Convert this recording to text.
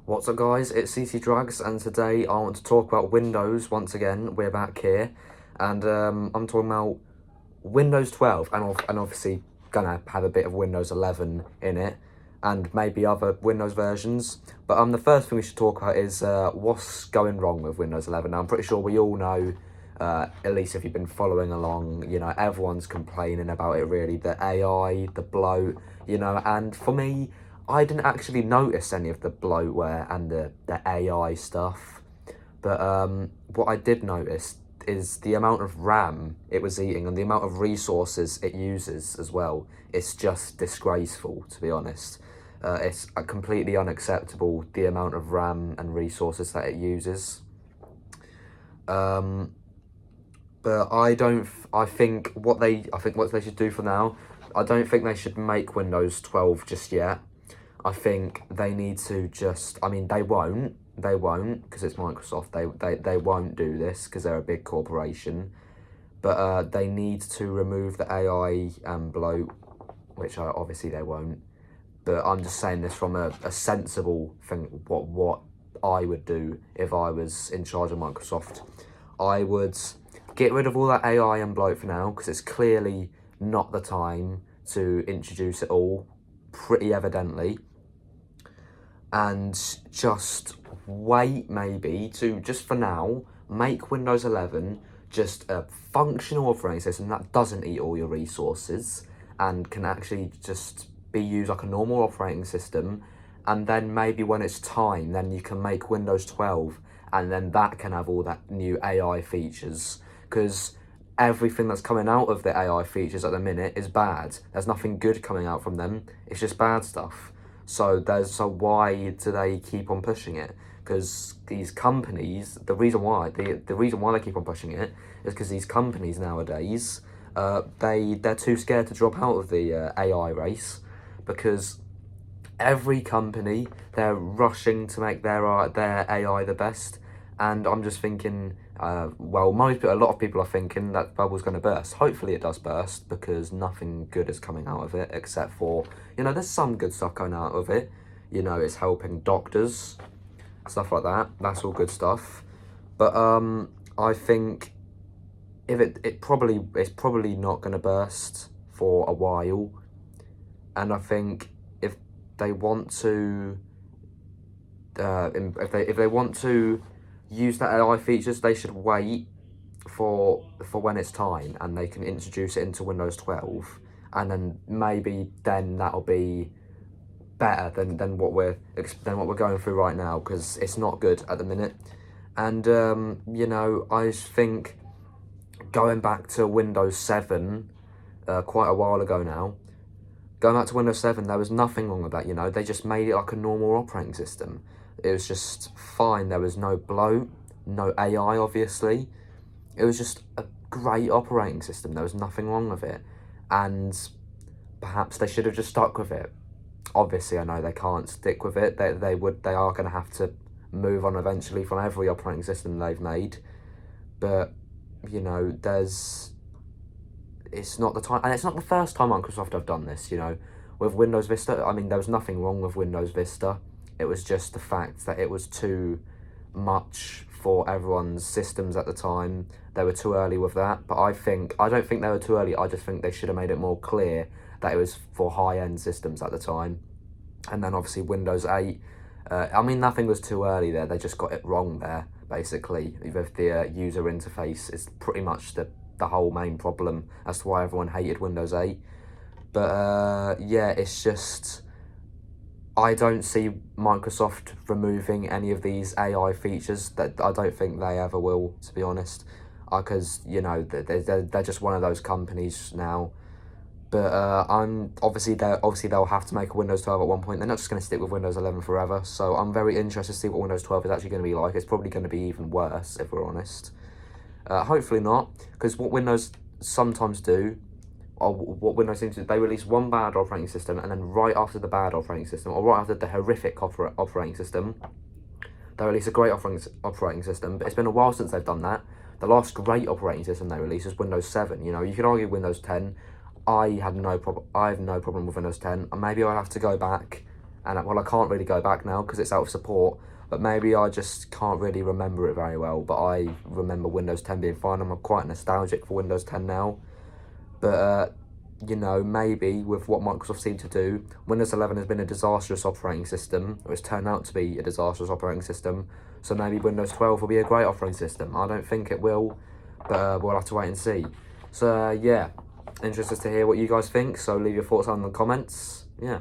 What's up guys, it's TalkTalkDragz and today I want to talk about Windows once again. We're back here and I'm talking about Windows 12 and obviously gonna have a bit of Windows 11 in it and maybe other Windows versions. But the first thing we should talk about is what's going wrong with Windows 11. Now I'm pretty sure we all know, at least if you've been following along, you know, everyone's complaining about it really, the AI, the bloat, you know, and for me, I didn't actually notice any of the bloatware and the AI stuff, but what I did notice is the amount of RAM it was eating and the amount of resources it uses as well. It's just disgraceful, to be honest. It's completely unacceptable, the amount of RAM and resources that it uses. But I think what they should do for now, I don't think they should make Windows 12 just yet. I think they need to just, I mean, they won't, because it's Microsoft, they won't do this because they're a big corporation, but they need to remove the AI bloat, which obviously they won't, but I'm just saying this from a sensible thing, what I would do if I was in charge of Microsoft. I would get rid of all that AI and bloat for now, because it's clearly not the time to introduce it all, pretty evidently, and just wait maybe to, just for now, make Windows 11 just a functional operating system that doesn't eat all your resources and can actually just be used like a normal operating system. And then maybe when it's time, then you can make Windows 12 and then that can have all that new AI features, because everything that's coming out of the AI features at the minute is bad. There's nothing good coming out from them. It's just bad stuff. So why do they keep on pushing it? Because these companies, the reason why they keep on pushing it is because these companies nowadays, they're too scared to drop out of the AI race, because every company, they're rushing to make their AI the best. And I'm just thinking, well, a lot of people are thinking that bubble's going to burst. Hopefully it does burst, because nothing good is coming out of it, except for, you know, there's some good stuff coming out of it. You know, it's helping doctors, stuff like that. That's all good stuff. But I think if it's probably not going to burst for a while. And I think if they want to, if they want to use that AI features, they should wait for when it's time and they can introduce it into Windows 12, and then maybe then that'll be better than what we're going through right now, because it's not good at the minute. And you know, I just think going back to Windows 7 quite a while ago now, going back to Windows 7, there was nothing wrong with that, you know. They just made it like a normal operating system. It was just fine. There was no bloat, no AI, obviously. It was just a great operating system. There was nothing wrong with it. And perhaps they should have just stuck with it. Obviously, I know they can't stick with it. They are going to have to move on eventually from every operating system they've made. But, you know, it's not the time, and it's not the first time Microsoft have done this, you know. With Windows Vista, I mean, there was nothing wrong with Windows Vista. It was just the fact that it was too much for everyone's systems at the time. They were too early with that, but I don't think they were too early. I just think they should have made it more clear that it was for high-end systems at the time. And then obviously Windows 8, I mean, nothing was too early there. They just got it wrong there, basically. With the user interface is pretty much the whole main problem as to why everyone hated Windows 8. But yeah, it's just, I don't see Microsoft removing any of these AI features. That I don't think they ever will, to be honest, because you know they're just one of those companies now. But obviously they'll have to make a Windows 12 at one point. They're not just going to stick with Windows 11 forever. So I'm very interested to see what Windows 12 is actually going to be like. It's probably going to be even worse, if we're honest. Hopefully not, because what Windows sometimes do, or what Windows seems to do, they release one bad operating system, and then right after the bad operating system, or right after the horrific operating system, they release a great operating system. But it's been a while since they've done that. The last great operating system they released was Windows 7. You know, you could argue Windows 10. I have no problem with Windows 10. Maybe I'll have to go back And well, I can't really go back now because it's out of support, but maybe I just can't really remember it very well. But I remember Windows 10 being fine. I'm quite nostalgic for Windows 10 now. But, you know, maybe with what Microsoft seemed to do, Windows 11 has been a disastrous operating system, or it's turned out to be a disastrous operating system. So maybe Windows 12 will be a great operating system. I don't think it will, but we'll have to wait and see. So, yeah, interested to hear what you guys think. So leave your thoughts down in the comments. Yeah.